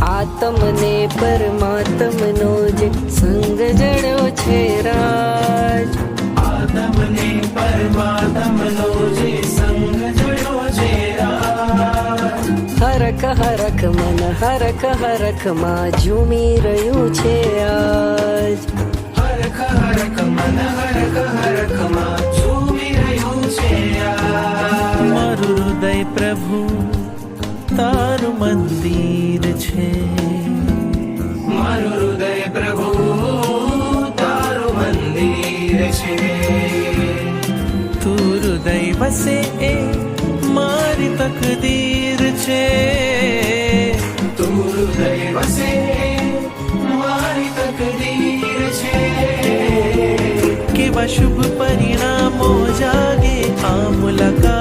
આત્મને પરમાત્મનો જે સંગ જડ્યો છે રાજ, આત્મને પરમાત્મનો જે સંગ જડ્યો છે રાજ. હરખ હરખ મન હરખ હરખમાં ઝૂમી રહ્યું છે આજ, હરખ હરખ મન હરખ હરખમાં ઝૂમી રહ્યું છે આજ. મારું હૃદય પ્રભુ તારું મંદિર છે, મારું હૃદય પ્રભુ તારું મંદિર છે. તું હૃદય વસે એ મારી તકદીર છે, તું હૃદય વસે મારી તકદીર છે. કેવા શુભ પરિણામો જાગે આ મુલાકાત